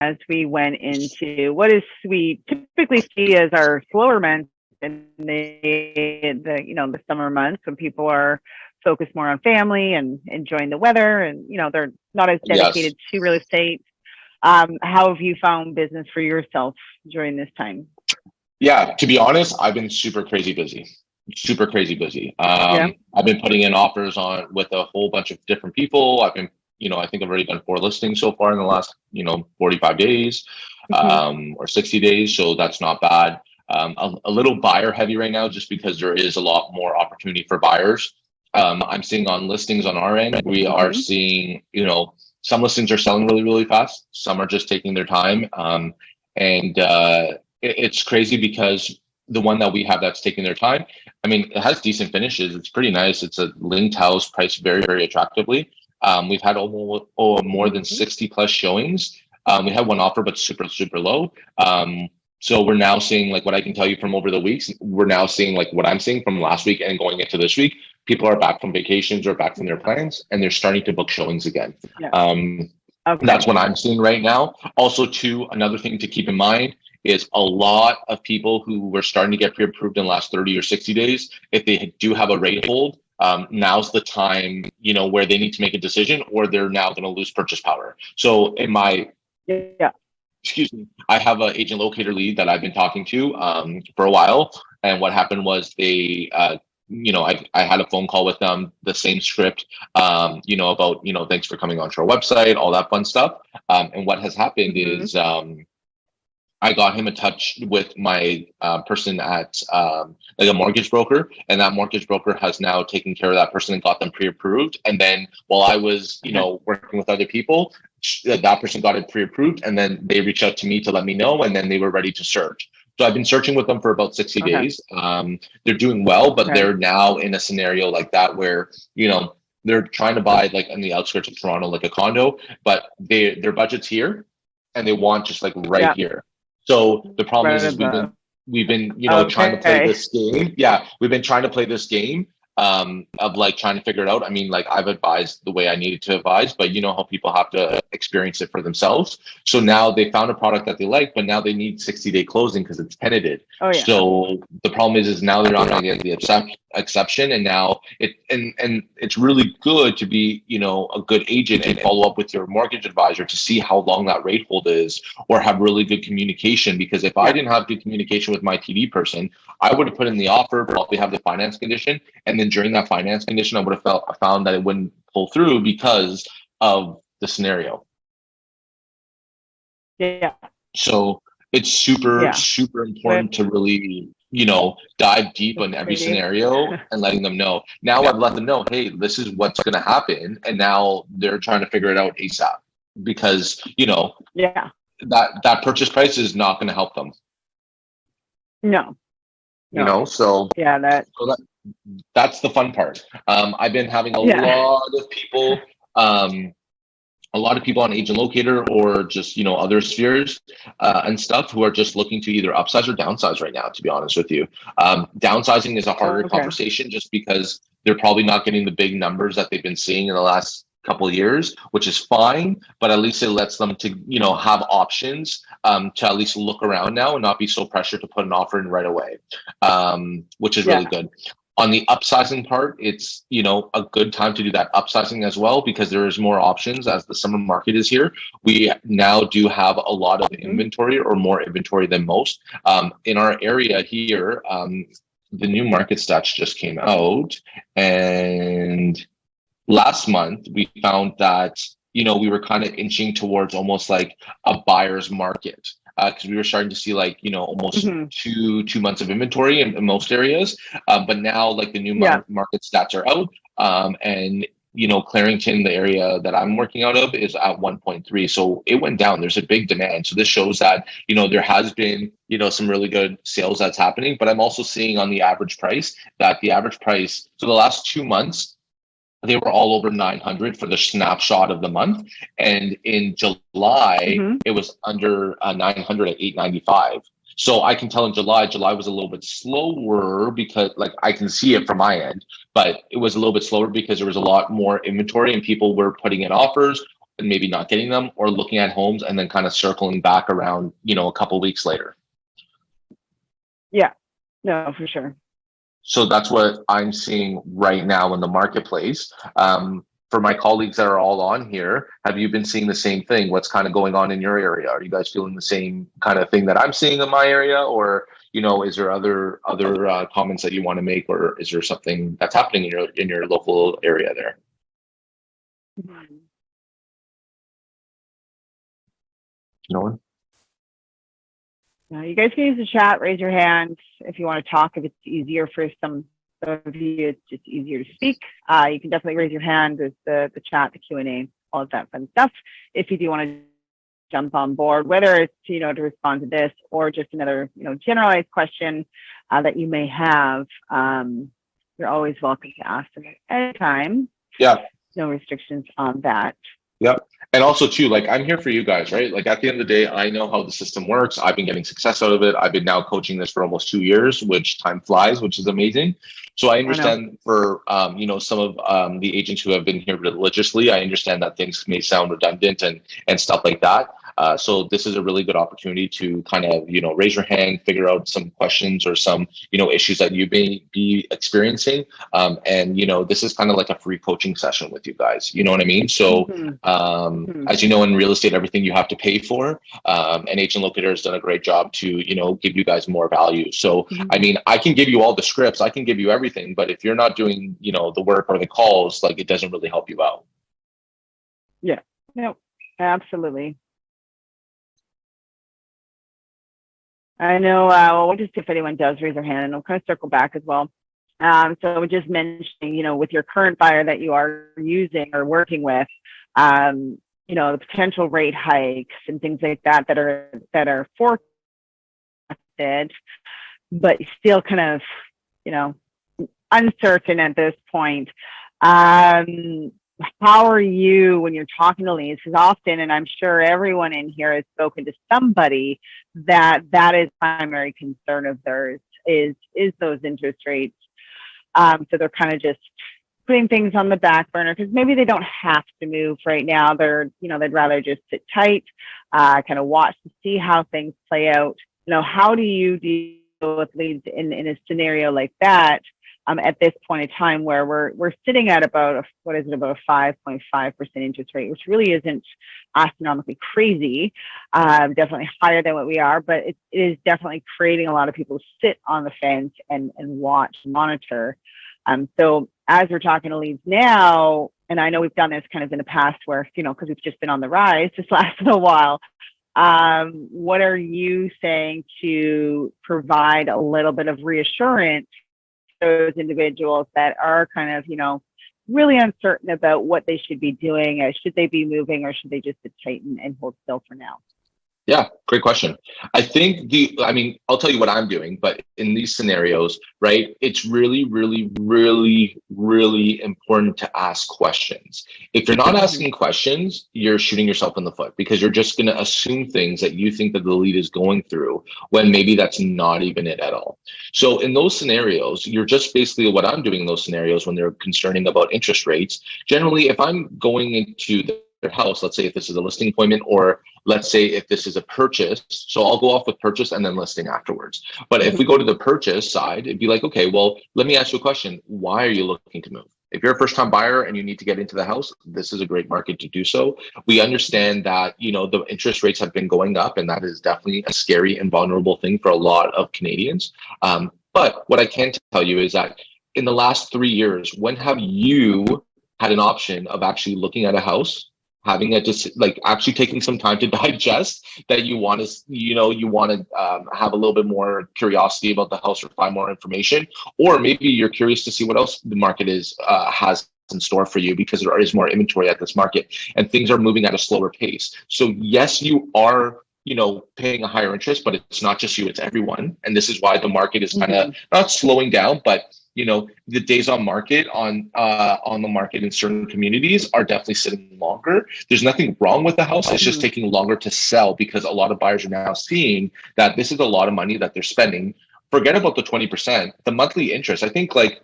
As we went into what is we typically see as our slower months in the summer months when people are focused more on family and enjoying the weather, and they're not as Yes. dedicated to real estate. How have you found business for yourself during this time? Yeah, to be honest, I've been super crazy busy. Super crazy busy. Yeah. I've been putting in offers on with a whole bunch of different people. I think I've already done 4 listings so far in the last, 45 days, Hmm. or 60 days. So that's not bad. A little buyer heavy right now, just because there is a lot more opportunity for buyers. I'm seeing on listings on our end, we are Hmm. seeing, some listings are selling really, really fast. Some are just taking their time. And it's crazy because the one that we have that's taking their time, I mean, it has decent finishes. It's pretty nice. It's a linked house priced very, very attractively. We've had almost more than Hmm. 60 plus showings. We had one offer, but super, super low. So we're now seeing, like, what I can tell you from over the weeks, we're now seeing like what I'm seeing from last week and going into this week. People are back from vacations or back from their plans, and they're starting to book showings again. Yeah. Um, Okay. that's what I'm seeing right now. Also, too, another thing to keep in mind is a lot of people who were starting to get pre-approved in the last 30 or 60 days, if they do have a rate hold, now's the time, where they need to make a decision, or they're now going to lose purchase power. So in my, Yeah. excuse me, I have an agent locator lead that I've been talking to for a while. And what happened was I had a phone call with them, the same script, about, thanks for coming onto our website, all that fun stuff. And what has happened Hmm. is I got him in touch with my person at like a mortgage broker, and that mortgage broker has now taken care of that person and got them pre-approved. And then while I was, Okay. working with other people, that person got it pre-approved, and then they reached out to me to let me know, and then they were ready to search. So I've been searching with them for about 60 Okay. days. They're doing well, but Okay. they're now in a scenario like that where, they're trying to buy like in the outskirts of Toronto, like a condo, but their budget's here and they want just like right Yeah. here. So the problem Right is above. we've been, trying to play Okay. this game. Yeah, we've been trying to play this game of like trying to figure it out. I mean, like, I've advised the way I needed to advise, but you know how people have to experience it for themselves. So now they found a product that they like, but now they need 60-day closing because it's tenanted. Oh yeah. So the problem is now they're not going to get the exception, and now and it's really good to be, a good agent and follow up with your mortgage advisor to see how long that rate hold is, or have really good communication. Because if I Yeah. didn't have good communication with my TD person, I would have put in the offer, probably have the finance condition, and then during that finance condition, I would have found that it wouldn't pull through because of the scenario. Yeah. So it's super, Yeah. super With important to really, dive deep on every creative. scenario and letting them know. Now I've let them know, hey, this is what's going to happen. And now they're trying to figure it out ASAP because, Yeah. that purchase price is not going to help them, No. No. so, Yeah. That. that's the fun part. I've been having Yeah. um, a lot of people on agent locator or just, other spheres and stuff who are just looking to either upsize or downsize right now, to be honest with you. Downsizing is a harder Okay. conversation just because they're probably not getting the big numbers that they've been seeing in the last couple of years, which is fine, but at least it lets them to, have options to at least look around now and not be so pressured to put an offer in right away, which is really Yeah. good. On the upsizing part, it's, a good time to do that upsizing as well, because there is more options as the summer market is here. We now do have a lot of Hmm. inventory, or more inventory than most. In our area here, the new market stats just came out, and last month we found that, we were kind of inching towards almost like a buyer's market, because we were starting to see, like, almost Hmm. two months of inventory in most areas. But now, like, the new Yeah. market stats are out, and Clarington, the area that I'm working out of, is at 1.3, so it went down. There's a big demand, so this shows that, there has been, some really good sales that's happening. But I'm also seeing on the average price that the average price, so the last 2 months, they were all over 900 for the snapshot of the month, and in July Hmm. it was under 900 at 895. So I can tell in July was a little bit slower because like I can see it from my end, but it was a little bit slower because there was a lot more inventory and people were putting in offers and maybe not getting them or looking at homes and then kind of circling back around, a couple weeks later. Yeah, no, for sure. So that's what I'm seeing right now in the marketplace. For my colleagues that are all on here, have you been seeing the same thing? What's kind of going on in your area? Are you guys feeling the same kind of thing that I'm seeing in my area, or is there other comments that you want to make, or is there something that's happening in your local area there? Mhm. No one. You guys can use the chat, raise your hand if you want to talk. If it's easier for some of you, it's just easier to speak. You can definitely raise your hand. There's the chat, the Q&A, all of that fun stuff. If you do want to jump on board, whether it's, to respond to this or just another, generalized question that you may have, you're always welcome to ask them at any time. Yeah. No restrictions on that. Yep. And also too, like I'm here for you guys, right? Like at the end of the day, I know how the system works. I've been getting success out of it. I've been now coaching this for almost 2 years, which time flies, which is amazing. So I understand for some of the agents who have been here religiously, I understand that things may sound redundant and stuff like that. So this is a really good opportunity to kind of raise your hand, figure out some questions or some issues that you may be experiencing, and this is kind of like a free coaching session with you guys. You know what I mean? So as you know, in real estate, everything you have to pay for, and Agent Locator has done a great job to give you guys more value. So I mean, I can give you all the scripts, I can give you everything, but if you're not doing the work or the calls, like it doesn't really help you out. Yeah, no, absolutely. I know. Well, just if anyone does raise their hand, and I'll kind of circle back as well. So just mentioning, with your current buyer that you are using or working with, the potential rate hikes and things like that are forecasted, but still kind of, uncertain at this point. How are you when you're talking to leads? Because often, and I'm sure everyone in here has spoken to somebody that is primary concern of theirs is those interest rates. So they're kind of just putting things on the back burner because maybe they don't have to move right now. They'd rather just sit tight, kind of watch to see how things play out. How do you deal with leads in a scenario like that? At this point in time where we're sitting at about a 5.5% interest rate, which really isn't astronomically crazy, definitely higher than what we are, but it is definitely creating a lot of people to sit on the fence and watch, monitor. So as we're talking to leads now, and I know we've done this kind of in the past where, because we've just been on the rise this last little while, what are you saying to provide a little bit of reassurance those individuals that are kind of, really uncertain about what they should be doing? Should they be moving or should they just sit tight and hold still for now? Yeah, great question. I think I'll tell you what I'm doing, but in these scenarios, right, it's really, really, really, really important to ask questions. If you're not asking questions, you're shooting yourself in the foot because you're just going to assume things that you think that the lead is going through when maybe that's not even it at all. So in those scenarios, you're just basically what I'm doing in those scenarios when they're concerning about interest rates. Generally, if I'm going into their house, let's say if this is a listing appointment, or let's say if this is a purchase, so I'll go off with purchase and then listing afterwards. But if we go to the purchase side, it'd be like, okay, well, let me ask you a question. Why are you looking to move? If you're a first-time buyer and you need to get into the house, this is a great market to do so. We understand that, the interest rates have been going up, and that is definitely a scary and vulnerable thing for a lot of Canadians. But what I can tell you is that in the last 3 years, when have you had an option of actually looking at a house, having it just like actually taking some time to digest that you want to have a little bit more curiosity about the house or find more information, or maybe you're curious to see what else the market has in store for you because there is more inventory at this market and things are moving at a slower pace. So yes, you are paying a higher interest, but it's not just you, it's everyone. And this is why the market is kind of not slowing down, but the days on the market in certain communities are definitely sitting longer. There's nothing wrong with the house. It's just taking longer to sell because a lot of buyers are now seeing that this is a lot of money that they're spending. Forget about the 20%, the monthly interest. I think, like,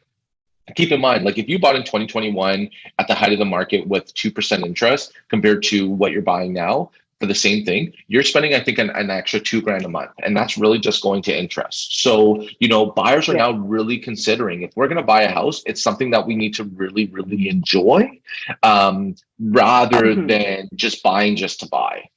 keep in mind, like, if you bought in 2021 at the height of the market with 2% interest compared to what you're buying now for the same thing, you're spending, I think, an extra $2,000 a month. And that's really just going to interest. So, buyers are now really considering, if we're going to buy a house, it's something that we need to really, really enjoy, rather than just buying just to buy.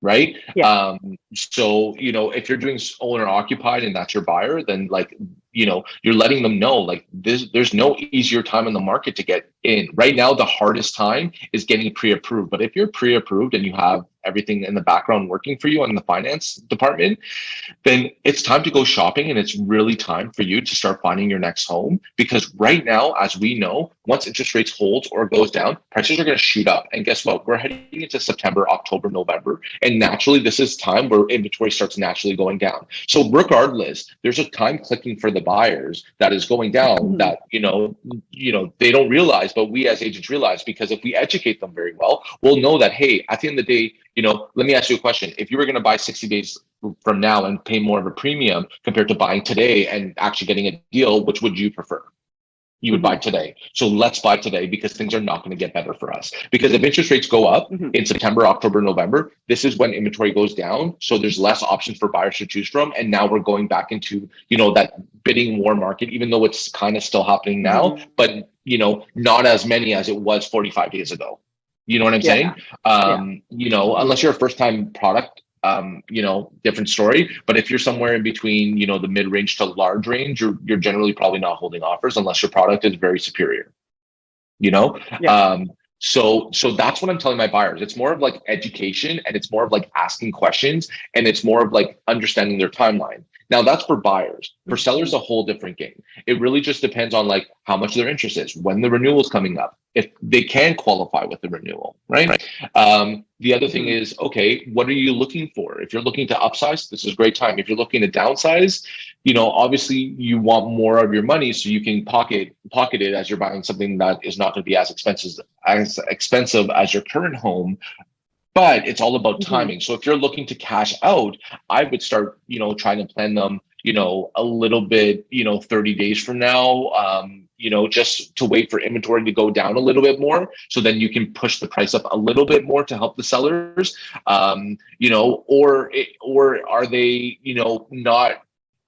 Right. Yeah. So, if you're doing owner occupied and that's your buyer, then, like, you're letting them know, like, there's no easier time in the market to get in. Right now, the hardest time is getting pre-approved. But if you're pre-approved and you have everything in the background working for you in the finance department, then it's time to go shopping, and it's really time for you to start finding your next home. Because right now, as we know, once interest rates hold or goes down, prices are going to shoot up. And guess what? We're heading into September, October, November, and naturally this is time where inventory starts naturally going down. So regardless, there's a time clicking for the buyers that is going down that they don't realize, but we as agents realize, because if we educate them very well, we'll know that, hey, at the end of the day, let me ask you a question. If you were going to buy 60 days from now and pay more of a premium compared to buying today and actually getting a deal, which would you prefer? You would buy today. So let's buy today, because things are not going to get better for us. Because if interest rates go up in September, October, November, this is when inventory goes down. So there's less options for buyers to choose from. And now we're going back into, that bidding war market, even though it's kind of still happening now, but, not as many as it was 45 days ago. You know what I'm saying? Unless you're a first time product, different story. But if you're somewhere in between, the mid-range to large range, you're generally probably not holding offers unless your product is very superior. So that's what I'm telling my buyers. It's more of like education, and it's more of like asking questions, and it's more of like understanding their timeline. Now that's for buyers. For sellers, a whole different game. It really just depends on, like, how much their interest is, when the renewal is coming up, if they can qualify with the renewal, right? The other thing is, okay, what are you looking for? If you're looking to upsize, this is a great time. If you're looking to downsize, obviously you want more of your money so you can pocket it as you're buying something that is not going to be as expensive as your current home. But it's all about timing. So if you're looking to cash out, I would start, trying to plan them, a little bit, 30 days from now, just to wait for inventory to go down a little bit more. So then you can push the price up a little bit more to help the sellers, or are they,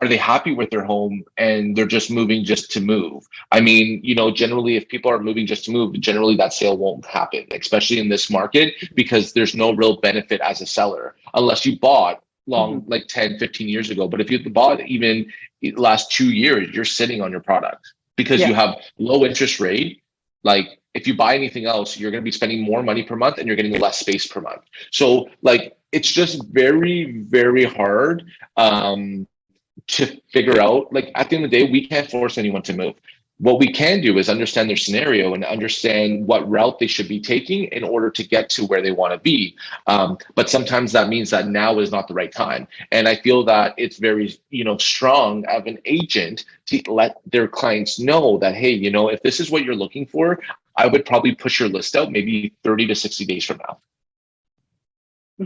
are they happy with their home and they're just moving just to move? I mean, generally, if people are moving just to move, generally that sale won't happen, especially in this market, because there's no real benefit as a seller unless you bought like 10, 15 years ago. But if you bought even last 2 years, you're sitting on your product because you have low interest rate. Like, if you buy anything else, you're going to be spending more money per month and you're getting less space per month. So, like, it's just very, very hard to figure out. Like, at the end of the day, we can't force anyone to move. What we can do is understand their scenario and understand what route they should be taking in order to get to where they want to be. But sometimes that means that now is not the right time. And I feel that it's very, strong of an agent to let their clients know that, hey, if this is what you're looking for, I would probably push your list out maybe 30 to 60 days from now.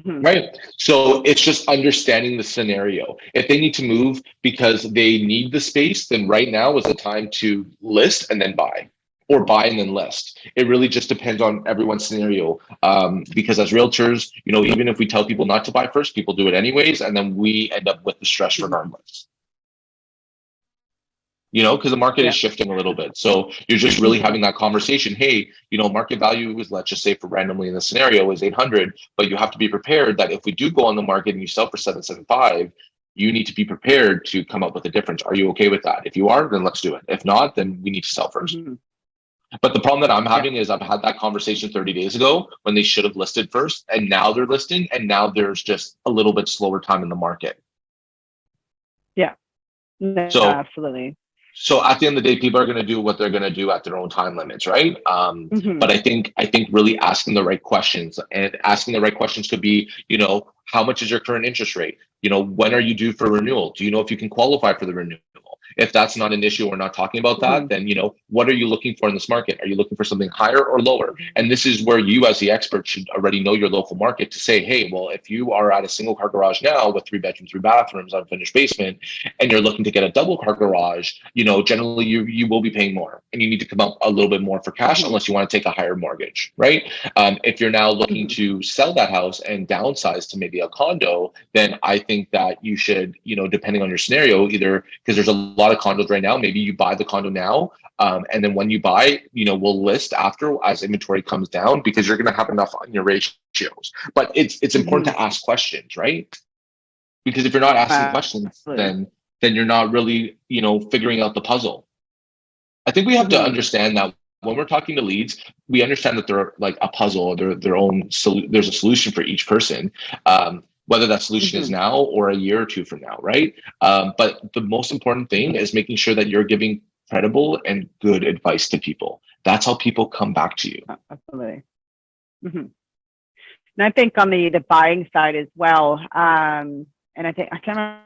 Right. So it's just understanding the scenario. If they need to move because they need the space, then right now is the time to list and then buy, or buy and then list. It really just depends on everyone's scenario. Because as realtors, even if we tell people not to buy first, people do it anyways. And then we end up with the stress regardless. Because the market is shifting a little bit. So you're just really having that conversation. Hey, market value is, let's just say for randomly in the scenario, is 800, but you have to be prepared that if we do go on the market and you sell for 775, you need to be prepared to come up with a difference. Are you okay with that? If you are, then let's do it. If not, then we need to sell first. But the problem that I'm having is I've had that conversation 30 days ago when they should have listed first, and now they're listing, and now there's just a little bit slower time in the market. Yeah. No, so absolutely. So at the end of the day, people are going to do what they're going to do at their own time limits, right? But I think really asking the right questions, and asking the right questions could be, how much is your current interest rate? When are you due for renewal? Do you know if you can qualify for the renewal? If that's not an issue, we're not talking about that, then, what are you looking for in this market? Are you looking for something higher or lower? And this is where you as the expert should already know your local market to say, hey, well, if you are at a single car garage now with 3 bedrooms, 3 bathrooms, unfinished basement, and you're looking to get a double car garage, generally you will be paying more, and you need to come up a little bit more for cash unless you want to take a higher mortgage, right? If you're now looking to sell that house and downsize to maybe a condo, then I think that you should, depending on your scenario, either, because there's a lot of condos right now, maybe you buy the condo now, and then when you buy, we'll list after as inventory comes down, because you're going to have enough on your ratios. But it's important to ask questions, right? Because if you're not asking questions, then you're not really, figuring out the puzzle. I think we have to understand that when we're talking to leads, we understand that they're like a puzzle, their own there's a solution for each person. Whether that solution is now or a year or two from now, right? But the most important thing is making sure that you're giving credible and good advice to people. That's how people come back to you. Absolutely. And I think on the buying side as well, and I think I can't remember,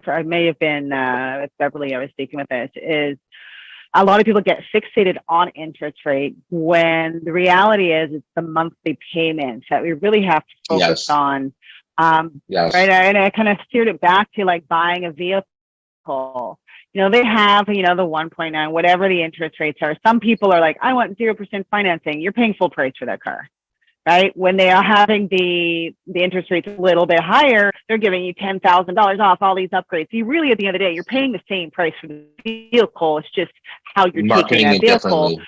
I may have been with Beverly, I was speaking with this, is a lot of people get fixated on interest rate when the reality is it's the monthly payments that we really have to focus on. Right. And I kind of steered it back to like buying a vehicle. They have, the 1.9, whatever the interest rates are. Some people are like, I want 0% financing. You're paying full price for that car, right? When they are having the interest rates a little bit higher, they're giving you $10,000 off all these upgrades. So you really, at the end of the day, you're paying the same price for the vehicle. It's just how you're taking that vehicle.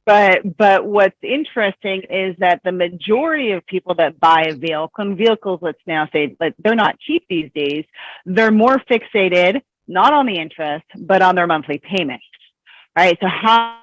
But what's interesting is that the majority of people that buy a vehicle, and vehicles, let's now say, like, they're not cheap these days. They're more fixated, not on the interest, but on their monthly payments, right? So how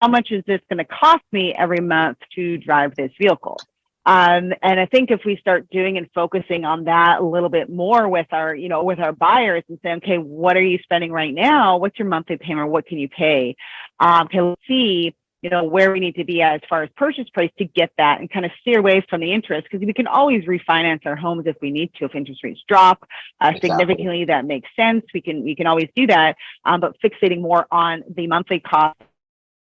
much is this going to cost me every month to drive this vehicle? And I think if we start doing and focusing on that a little bit more with our, with our buyers and saying, okay, what are you spending right now? What's your monthly payment? What can you pay? Okay, let's see, where we need to be as far as purchase price to get that and kind of steer away from the interest, because we can always refinance our homes if we need to. If interest rates drop significantly, that makes sense. We can always do that. But fixating more on the monthly cost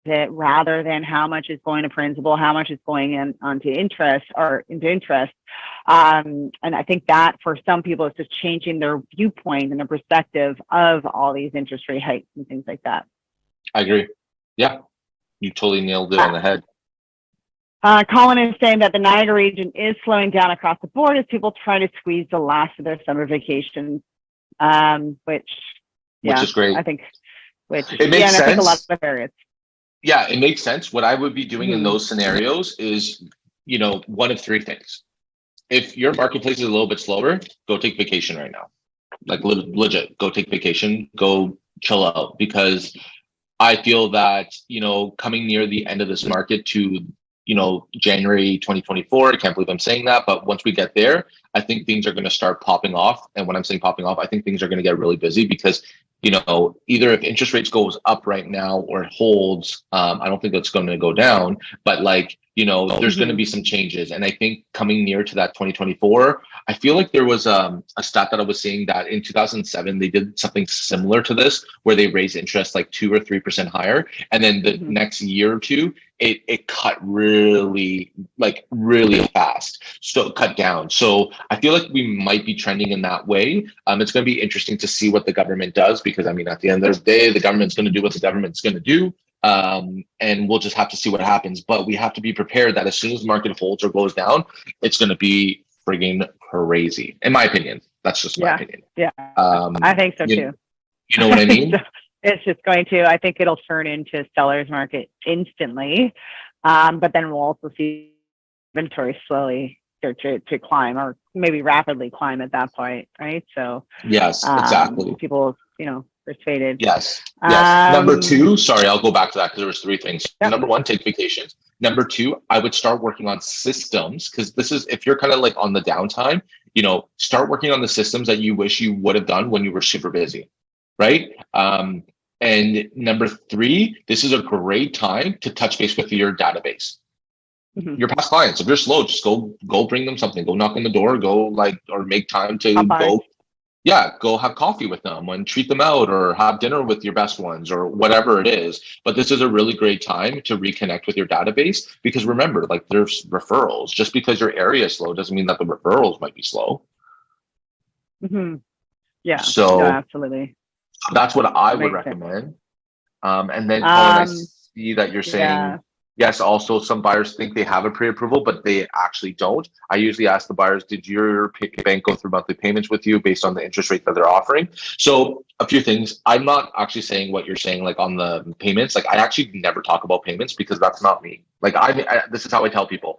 rather than how much is going to principal, how much is going into interest. And I think that for some people, it's just changing their viewpoint and their perspective of all these interest rate hikes and things like that. I agree. Yeah, you totally nailed it on the head. Colin is saying that the Niagara region is slowing down across the board as people try to squeeze the last of their summer vacations, which is great. I think, it makes sense. I think a lot of areas. Yeah, it makes sense. What I would be doing in those scenarios is, one of three things. If your marketplace is a little bit slower, go take vacation right now. Like legit, go take vacation, go chill out, because I feel that, coming near the end of this market to, January 2024, I can't believe I'm saying that, but once we get there, I think things are going to start popping off. And when I'm saying popping off, I think things are going to get really busy because, either if interest rates goes up right now or it holds, I don't think it's going to go down, but there's going to be some changes. And I think coming near to that 2024, I feel like there was a stat that I was seeing that in 2007, they did something similar to this, where they raised interest like 2 or 3% higher. And then the next year or two, it cut really fast. So cut down. So I feel like we might be trending in that way. It's going to be interesting to see what the government does, because at the end of the day, the government's going to do what the government's going to do. And we'll just have to see what happens. But we have to be prepared that as soon as the market holds or goes down, it's going to be frigging crazy. In my opinion, that's just my opinion. Yeah, I think so too. You know what I mean? It's just going to, I think it'll turn into a seller's market instantly. But then we'll also see inventory slowly start to climb, or maybe rapidly climb at that point, right? So yes, exactly. People, persuaded. Yes. Number two, sorry, I'll go back to that because there was three things. Yep. Number one, take vacations. Number two, I would start working on systems, because this is, if you're kind of like on the downtime, start working on the systems that you wish you would have done when you were super busy, right? And number three, this is a great time to touch base with your database. Your past clients. If you're slow, just go bring them something. Go knock on the door. Or make time to go. yeah, go have coffee with them and treat them out, or have dinner with your best ones, or whatever it is. But this is a really great time to reconnect with your database, because remember, like, there's referrals. Just because your area is slow doesn't mean that the referrals might be slow. Hmm. Yeah, no, So absolutely. that's what I That would makes sense. recommend. And then, Colin, I Um, see that you're saying, yeah. yes, also some buyers think they have a pre-approval, but they actually don't. I usually ask the buyers, did your bank go through monthly payments with you based on the interest rate that they're offering? So a few things. I'm not actually saying what you're saying, like on the payments. Like, I actually never talk about payments because that's not me. Like, this is how I tell people.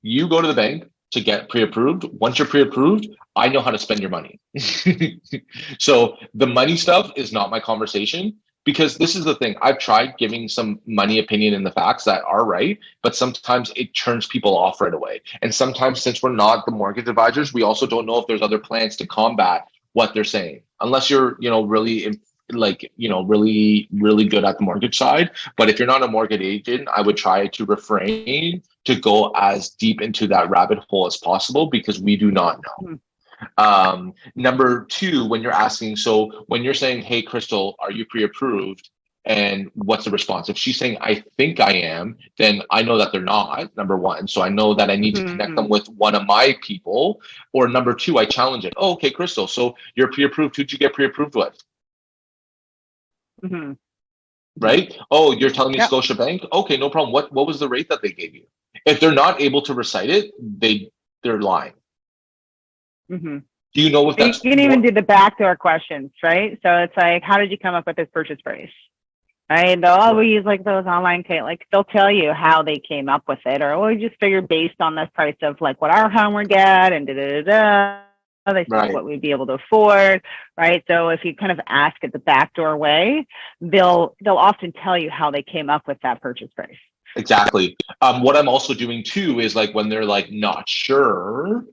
You go to the bank to get pre-approved. Once you're pre-approved, I know how to spend your money. So the money stuff is not my conversation, because this is the thing. I've tried giving some money opinion in the facts that are right, but sometimes it turns people off right away. And sometimes, since we're not the mortgage advisors, we also don't know if there's other plans to combat what they're saying, unless you're, really, like, really good at the mortgage side. But if you're not a mortgage agent, I would try to refrain to go as deep into that rabbit hole as possible, because we do not know. Mhm. Number two, when you're asking, so when you're saying, hey, Crystal, are you pre-approved? And what's the response? If she's saying, I think I am, then I know that they're not, number one. So I know that I need to connect them Mhm. with one of my people. Or number two, I challenge it. Oh, okay, Crystal, so you're pre-approved. Who'd you get pre-approved with? Mhm. Mhm. Right? Oh, you're telling me Yep. Scotiabank? Okay, no problem. What was the rate that they gave you? If they're not able to recite it, they're lying. Mhm. Do you know if You that's can even more? do the backdoor questions, right? So it's like, how did you come up with this purchase price? Right? They'll Right. always use like those online, like they'll tell you how they came up with it, or we just figured based on the price of like what our home would get, and da da da. They said Right. what we'd be able to afford, right? So if you kind of ask it the backdoor way, they'll often tell you how they came up with that purchase price. Exactly. What I'm also doing too is, like, when they're like not sure,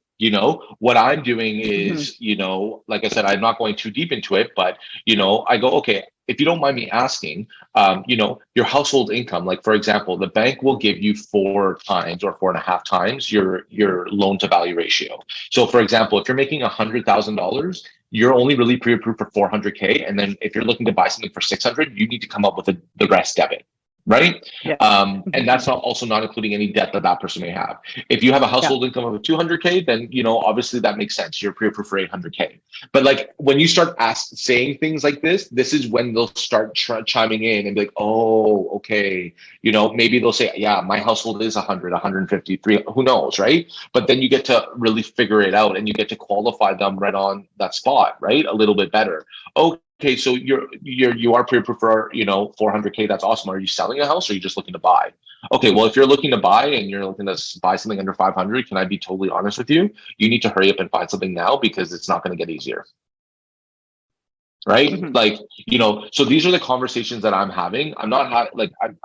what I'm doing Mm-hmm. is, like I said, I'm not going too deep into it, but I go, okay, if you don't mind me asking, your household income, like, for example, the bank will give you 4 times or 4.5 times your loan to value ratio. So for example, if you're making $100,000, you're only really pre-approved for 400K. And then if you're looking to buy something for 600, you need to come up with the rest debit. Right. Yeah. And that's not also not including any debt that that person may have. If you have a Yeah. household income of 200K, then, obviously that makes sense. You're pre-approved for 800K. But like, when you start saying things like this is when they'll start chiming in and be like, oh, okay. Maybe they'll say, yeah, my household is 100, 153, who knows, right? But then you get to really figure it out, and you get to qualify them right on that spot, right? A little bit better. Okay, so you are pre-approved for 400K. That's awesome. Are you selling a house, or are you just looking to buy? Okay, well, if you're looking to buy and you're looking to buy something under 500, can I be totally honest with you? You need to hurry up and find something now, because it's not going to get easier. Right? Mm-hmm. Like, so these are the conversations that I'm having. I'm not like, I'm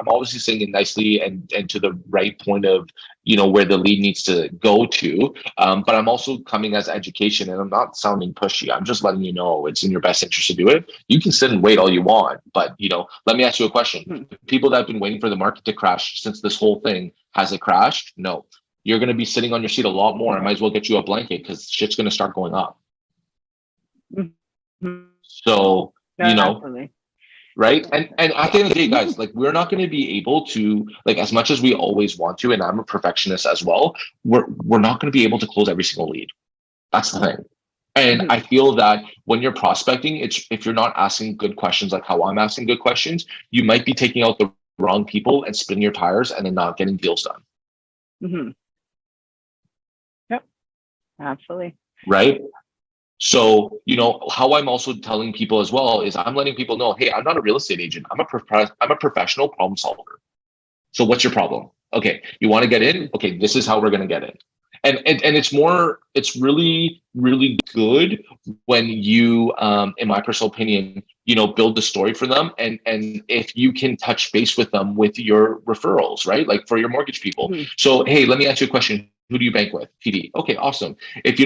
obviously saying it nicely and to the right point of, where the lead needs to go to. But I'm also coming as education, and I'm not sounding pushy. I'm just letting you know it's in your best interest to do it. You can sit and wait all you want, but, let me ask you a question. Mm-hmm. The people that have been waiting for the market to crash since this whole thing, has it crashed? No. You're going to be sitting on your seat a lot more. I might as well get you a blanket, because shit's going to start going up. Mm-hmm. So, No, absolutely. right. And at the end of the day, guys, like, we're not going to be able to, like, as much as we always want to, and I'm a perfectionist as well, we're not going to be able to close every single lead. That's the thing. And Mm-hmm. I feel that when you're prospecting, it's, if you're not asking good questions like how I'm asking good questions, you might be taking out the wrong people and spinning your tires and then not getting deals done. Mm-hmm. Yep, absolutely. Right. So, how I'm also telling people as well is, I'm letting people know, hey, I'm not a real estate agent. I'm a professional problem solver. So what's your problem? Okay, you want to get in? Okay, this is how we're going to get in. And it's really, really good when you, in my personal opinion, build the story for them. And if you can touch base with them with your referrals, right? Like, for your mortgage people. Mm-hmm. So, hey, let me ask you a question. Who do you bank with? TD. Okay, awesome. If you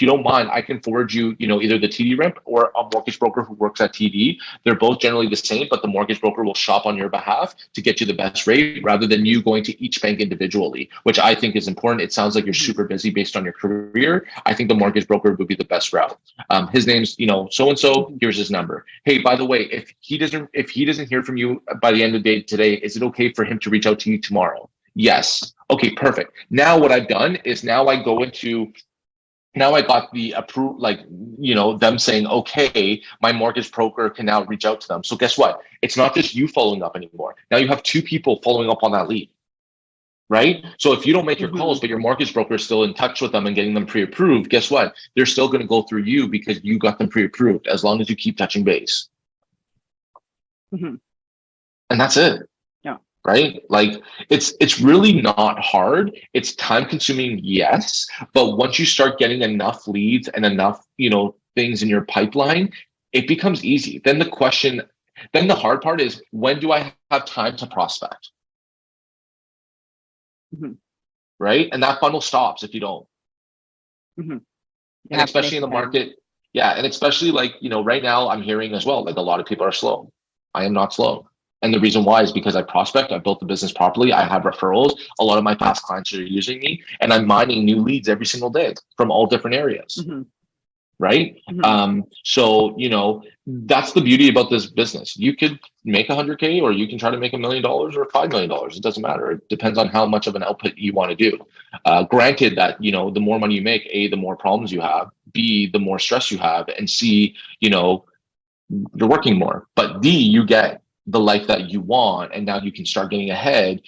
don't mind, I can forward you, either the TD rep or a mortgage broker who works at TD. They're both generally the same, but the mortgage broker will shop on your behalf to get you the best rate rather than you going to each bank individually, which I think is important. It sounds like you're super busy based on your career. I think the mortgage broker would be the best route. His name's, so and so. Here's his number. Hey, by the way, if he doesn't hear from you by the end of the day today, is it okay for him to reach out to you tomorrow? Yes. Okay, perfect. Now what I've done is now I got the approve, them saying, okay, my mortgage broker can now reach out to them. So guess what? It's not just you following up anymore. Now you have two people following up on that lead, right? So if you don't make your calls, but your mortgage broker is still in touch with them and getting them pre-approved, guess what? They're still going to go through you because you got them pre-approved as long as you keep touching base. And that's it. Right? Like it's really not hard. It's time consuming, yes. But once you start getting enough leads and enough, things in your pipeline, it becomes easy. Then the hard part is, when do I have time to prospect? Right? And that funnel stops if you don't. And especially in the market. Yeah. And especially right now I'm hearing as well, like a lot of people are slow. I am not slow. And the reason why is because I prospect, I built the business properly, I have referrals, a lot of my past clients are using me, and I'm mining new leads every single day from all different areas. Right? So, that's the beauty about this business. You could make $100K, or you can try to make $1 million or $5 million. It doesn't matter. It depends on how much of an output you want to do. Granted that, the more money you make, A, the more problems you have, B, the more stress you have, and C, you're working more, but D, you get the life that you want. And now you can start getting ahead,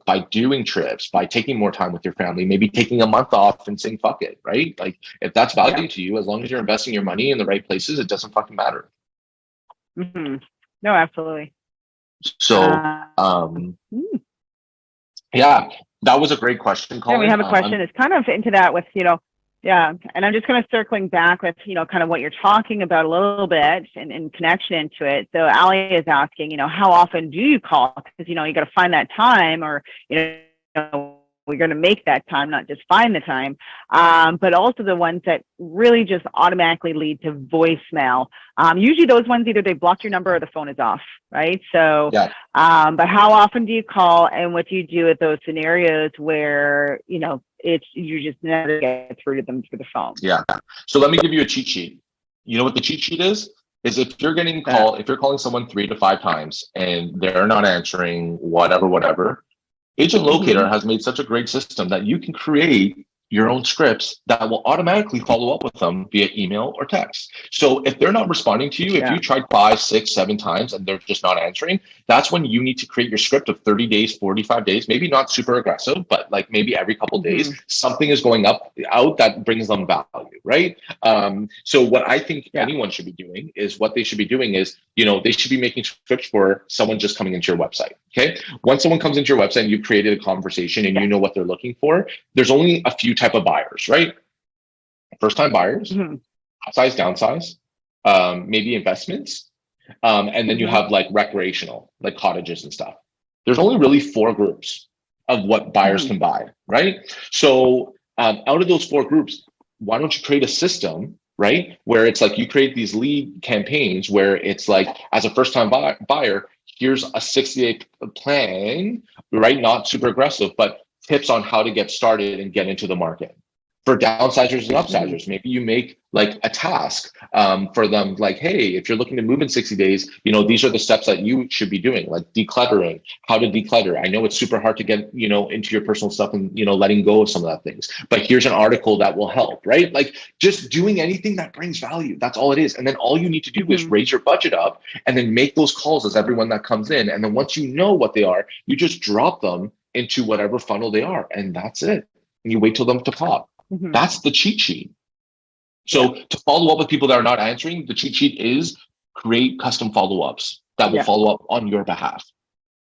by doing trips, by taking more time with your family, maybe taking a month off and saying, fuck it, right? Like, if that's value to you, as long as you're investing your money in the right places, it doesn't fucking matter. No, absolutely. So, yeah, that was a great question, Colin. Yeah, we have a question. It's kind of into that with, yeah. And I'm just kind of circling back with, kind of what you're talking about a little bit and in connection into it. So Ali is asking, how often do you call? Because, you got to find that time, or, we're going to make that time, not just find the time. But also the ones that really just automatically lead to voicemail. Usually those ones, either they block your number or the phone is off, right? So, yeah. But how often do you call, and what do you do with those scenarios where, you just never get through to them through the phone? Yeah. So let me give you a cheat sheet. You know what the cheat sheet is? Is if you're calling someone 3 to 5 times and they're not answering, whatever, Agent Locator has made such a great system that you can create your own scripts that will automatically follow up with them via email or text. So if they're not responding to you, if you tried 5, 6, 7 times and they're just not answering, that's when you need to create your script of 30 days, 45 days, maybe not super aggressive, but like maybe every couple of days, something is going out that brings them value, right? So what I think anyone should be doing is they should be making scripts for someone just coming into your website. Okay. Once someone comes into your website and you've created a conversation and you know what they're looking for, there's only a few type of buyers, right? First time buyers, upsize, downsize, maybe investments. And then you have like recreational, like cottages and stuff. There's only really 4 groups of what buyers can buy, right? So out of those 4 groups, why don't you create a system, right? Where it's like you create these lead campaigns where it's like, as a first time buyer, here's a 60-day plan, right? Not super aggressive, but tips on how to get started and get into the market. For downsizers and upsizers, maybe you make like a task for them, like, hey, if you're looking to move in 60 days, these are the steps that you should be doing, like decluttering, how to declutter. I know it's super hard to get, into your personal stuff and, letting go of some of that things, but here's an article that will help, right? Like just doing anything that brings value. That's all it is. And then all you need to do is raise your budget up and then make those calls as everyone that comes in. And then once you know what they are, you just drop them into whatever funnel they are. And that's it. And you wait till them to pop. That's the cheat sheet. So to follow up with people that are not answering, the cheat sheet is create custom follow-ups that will follow up on your behalf.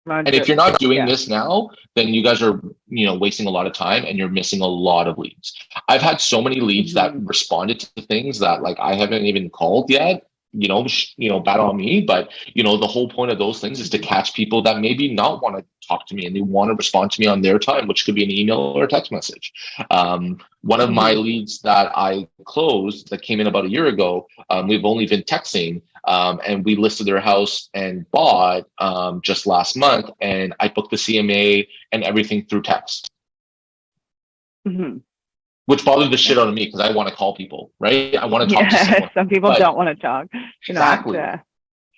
And if you're not doing this now, then you guys are, wasting a lot of time and you're missing a lot of leads. I've had so many leads that responded to things that like I haven't even called yet bad on me, but the whole point of those things is to catch people that maybe not want to talk to me and they want to respond to me on their time, which could be an email or a text message. One of my leads that I closed that came in about a year ago, we've only been texting, and we listed their house and bought just last month, and I booked the CMA and everything through text. Which bothered the shit out of me because I want to call people, right? I want to talk to someone. Some people don't want to talk.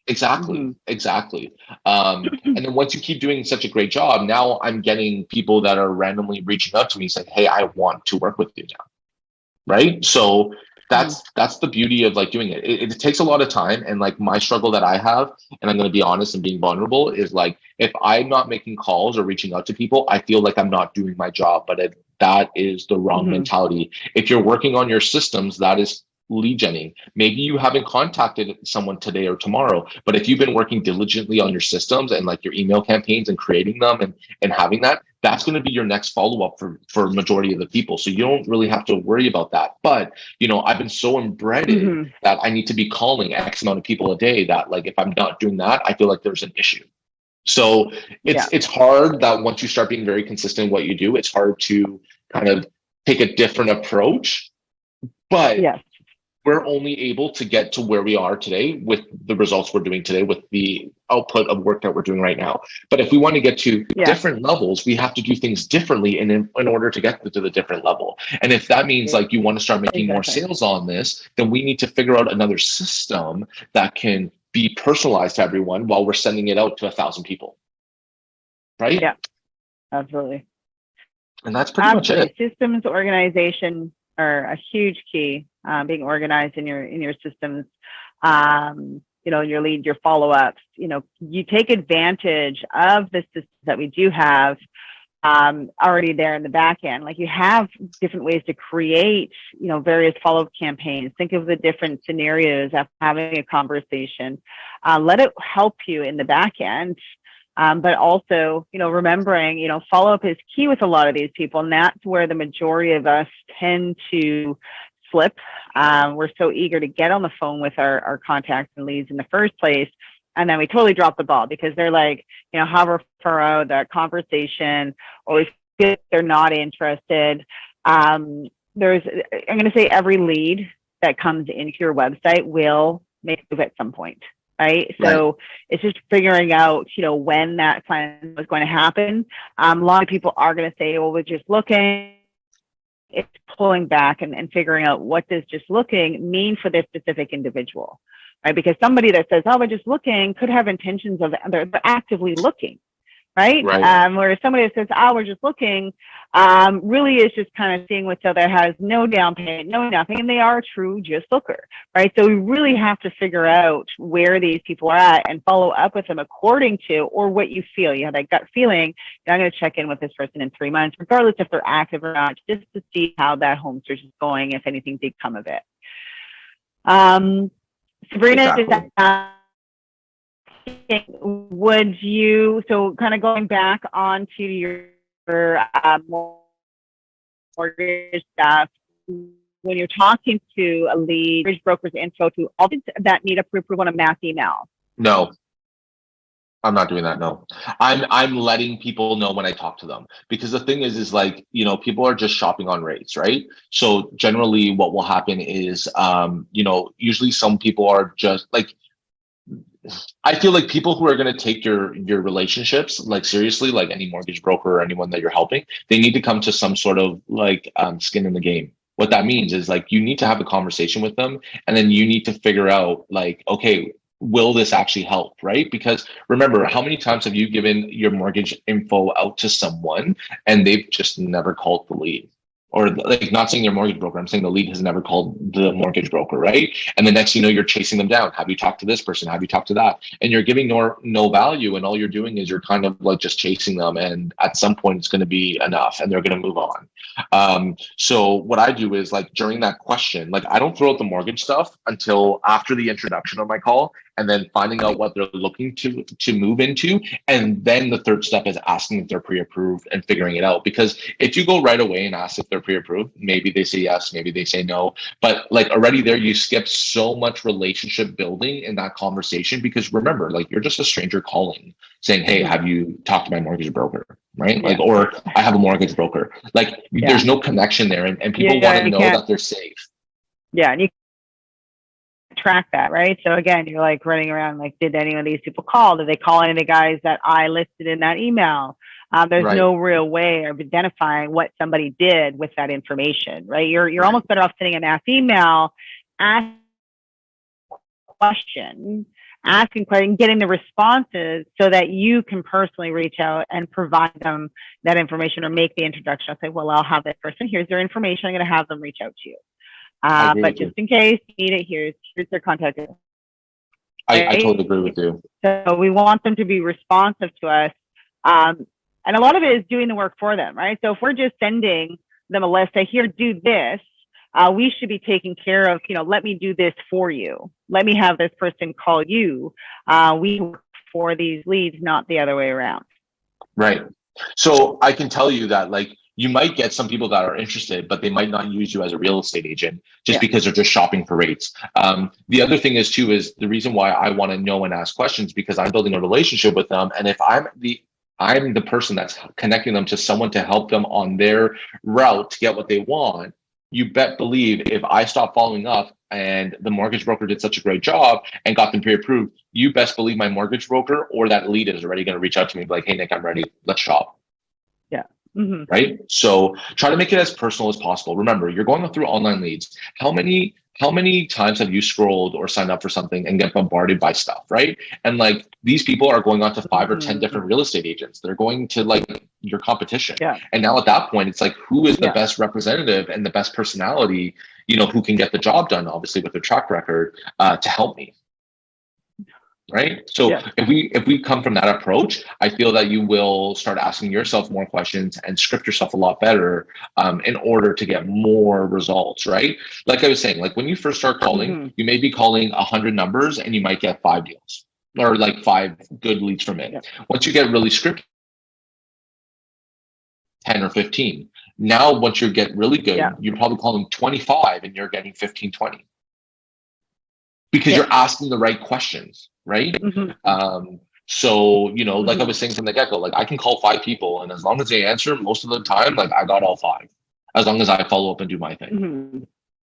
Exactly. And then once you keep doing such a great job, now I'm getting people that are randomly reaching out to me saying, hey, I want to work with you now. Right? So that's the beauty of like doing it. It takes a lot of time. And like my struggle that I have, and I'm going to be honest and being vulnerable, is like, if I'm not making calls or reaching out to people, I feel like I'm not doing my job, but that is the wrong mentality. If you're working on your systems, that is lead genning. Maybe you haven't contacted someone today or tomorrow, but if you've been working diligently on your systems and like your email campaigns and creating them and having that's going to be your next follow-up for majority of the people. So you don't really have to worry about that. But I've been so embedded that I need to be calling X amount of people a day that like if I'm not doing that, I feel like there's an issue. So it's hard that once you start being very consistent in what you do, it's hard to kind of take a different approach. But we're only able to get to where we are today with the results we're doing today, with the output of work that we're doing right now. But if we want to get to different levels, we have to do things differently in order to get to the different level. And if that means like you want to start making more sales on this, then we need to figure out another system that can be personalized to everyone while we're sending it out to 1,000 people. Right? Yeah, absolutely. And that's pretty much it. Systems organization are a huge key. Being organized in your systems, your lead, your follow-ups. You take advantage of the systems that we do have already there in the back end. Like you have different ways to create, various follow-up campaigns. Think of the different scenarios of having a conversation. Let it help you in the back end. But also, remembering, follow-up is key with a lot of these people. And that's where the majority of us tend to slip. We're so eager to get on the phone with our contacts and leads in the first place. And then we totally drop the ball because they're like, however far out that conversation, or they're not interested. I'm going to say every lead that comes into your website will make a move at some point. Right. So it's just figuring out, when that plan was going to happen. A lot of people are going to say, well, we're just looking. It's pulling back and figuring out what does just looking mean for this specific individual. Right. Because somebody that says, oh, we're just looking could have intentions of they're actively looking. Right. Whereas somebody that says, oh, we're just looking, really is just kind of seeing what's out there, has no down payment, no nothing, and they are a true just looker. Right. So we really have to figure out where these people are at and follow up with them according to, or what you feel. You have that gut feeling, I'm going to check in with this person in 3 months, regardless if they're active or not, just to see how that home search is going, if anything did come of it. Sabrina, would you, so kind of going back onto your mortgage stuff, when you're talking to a lead, mortgage broker's info to all that need a pre-approval on a mass email? No, I'm not doing that. No, I'm letting people know when I talk to them, because the thing is like, people are just shopping on rates, right? So generally what will happen is, usually some people are just like, I feel like people who are going to take your relationships like seriously, like any mortgage broker or anyone that you're helping, they need to come to some sort of like skin in the game. What that means is like you need to have a conversation with them, and then you need to figure out like, okay, will this actually help, right? Because remember, how many times have you given your mortgage info out to someone and they've just never called the lead? Or like, not saying your mortgage broker, I'm saying the lead has never called the mortgage broker, right? And the next, you're chasing them down. Have you talked to this person? Have you talked to that? And you're giving no value, and all you're doing is you're kind of like just chasing them. And at some point, it's going to be enough, and they're going to move on. So what I do is like during that question, like I don't throw out the mortgage stuff until after the introduction of my call, and then finding out what they're looking to move into. And then the third step is asking if they're pre-approved and figuring it out. Because if you go right away and ask if they're pre-approved, maybe they say yes, maybe they say no. But like already there, you skip so much relationship building in that conversation, because remember, like you're just a stranger calling saying, hey, have you talked to my mortgage broker? Right? Like, or I have a mortgage broker. Like there's no connection there, and people want to know that they're safe. Yeah, and you track that, right? So again, you're like running around like, did any of these people call? Did they call any of the guys that I listed in that email? There's no real way of identifying what somebody did with that information, right? You're almost better off sending a mass email, asking questions, getting the responses so that you can personally reach out and provide them that information or make the introduction. I'll say, well, I'll have this person. Here's their information. I'm going to have them reach out to you. But just in case you need it, here's their contact. I totally agree with you. So we want them to be responsive to us. And a lot of it is doing the work for them, right? So if we're just sending them a list, say, here, do this, we should be taking care of, let me do this for you. Let me have this person call you. We work for these leads, not the other way around. Right. So I can tell you that, like, you might get some people that are interested, but they might not use you as a real estate agent just because they're just shopping for rates. The other thing is the reason why I want to know and ask questions, because I'm building a relationship with them. And if I'm the person that's connecting them to someone to help them on their route to get what they want, you bet believe if I stop following up and the mortgage broker did such a great job and got them pre-approved, you best believe my mortgage broker or that lead is already going to reach out to me and be like, hey, Nick, I'm ready. Let's shop. Yeah. Mm-hmm. Right. So try to make it as personal as possible. Remember, you're going through online leads. How many times have you scrolled or signed up for something and get bombarded by stuff? Right. And like these people are going on to 5 or 10 different real estate agents. They're going to like your competition. Yeah. And now at that point, it's like, who is the best representative and the best personality, who can get the job done, obviously with their track record, to help me. Right. So if we come from that approach, I feel that you will start asking yourself more questions and script yourself a lot better in order to get more results. Right. Like I was saying, like when you first start calling, you may be calling 100 numbers and you might get 5 deals or like 5 good leads from it. Once you get really scripted, 10 or 15. Now, once you get really good, you're probably calling 25 and you're getting 15, 20. Because you're asking the right questions, right? So, like I was saying from the get-go, like I can call 5 people and as long as they answer most of the time, like I got all 5, as long as I follow up and do my thing,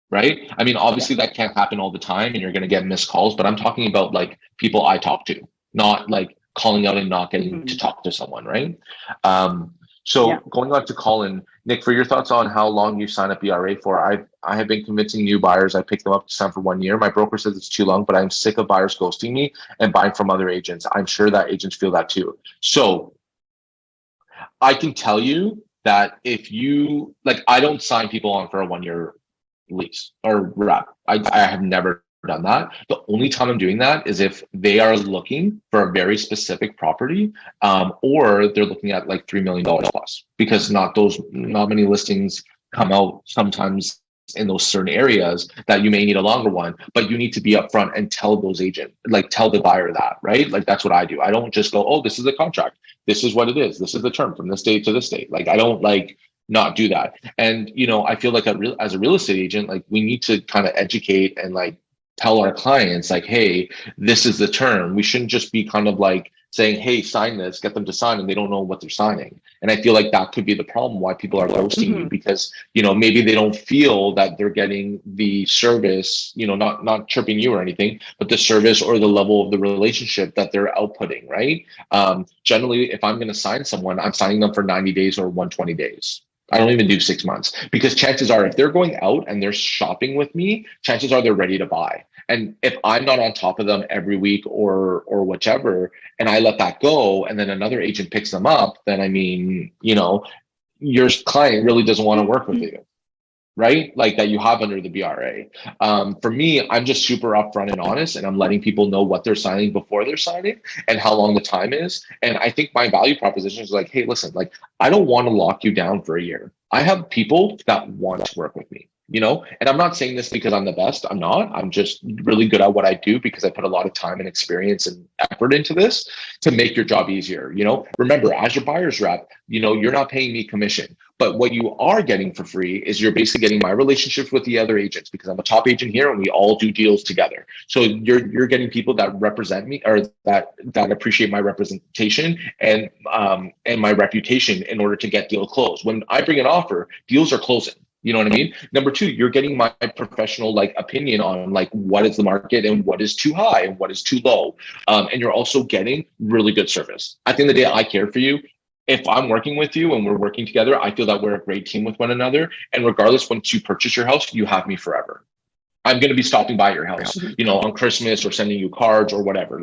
right? I mean, obviously that can't happen all the time and you're going to get missed calls, but I'm talking about like people I talk to, not like calling out and not getting to talk to someone, right? So going on to Colin, Nick, for your thoughts on how long you sign up BRA for, I have been convincing new buyers I picked them up to sign for 1 year. My broker says it's too long, but I'm sick of buyers ghosting me and buying from other agents. I'm sure that agents feel that too. So I can tell you that if you, like, I don't sign people on for a 1 year lease or wrap. I have never done that. The only time I'm doing that is if they are looking for a very specific property, or they're looking at like $3 million plus, because not many listings come out sometimes in those certain areas that you may need a longer one, but you need to be upfront and tell those agents, like tell the buyer that, right? Like that's what I do. I don't just go, oh, this is the contract. This is what it is. This is the term from this date to this date. Like I don't like not do that. And, I feel like as a real estate agent, like we need to kind of educate and like tell our clients like, hey, this is the term. We shouldn't just be kind of like saying, hey, sign this, get them to sign, and they don't know what they're signing. And I feel like that could be the problem why people are ghosting you, because, maybe they don't feel that they're getting the service, not chirping you or anything, but the service or the level of the relationship that they're outputting, right? Generally, if I'm going to sign someone, I'm signing them for 90 days or 120 days. I don't even do 6 months, because chances are if they're going out and they're shopping with me, chances are they're ready to buy. And if I'm not on top of them every week or whichever, and I let that go and then another agent picks them up, then I mean, your client really doesn't want to work with you, right? Like that you have under the BRA. For me, I'm just super upfront and honest, and I'm letting people know what they're signing before they're signing and how long the time is. And I think my value proposition is like, hey, listen, like I don't want to lock you down for a year. I have people that want to work with me. And I'm not saying this because I'm the best. I'm not. I'm just really good at what I do because I put a lot of time and experience and effort into this to make your job easier. Remember, as your buyer's rep, you're not paying me commission. But what you are getting for free is you're basically getting my relationships with the other agents because I'm a top agent here and we all do deals together. So you're getting people that represent me or that appreciate my representation and my reputation in order to get deal closed. When I bring an offer, deals are closing. You know what I mean? Number two, you're getting my professional opinion on what is the market and what is too high and what is too low. And you're also getting really good service. At the end of the day, I care for you. If I'm working with you and we're working together, I feel that we're a great team with one another. And regardless, once you purchase your house, you have me forever. I'm going to be stopping by your house, on Christmas or sending you cards or whatever.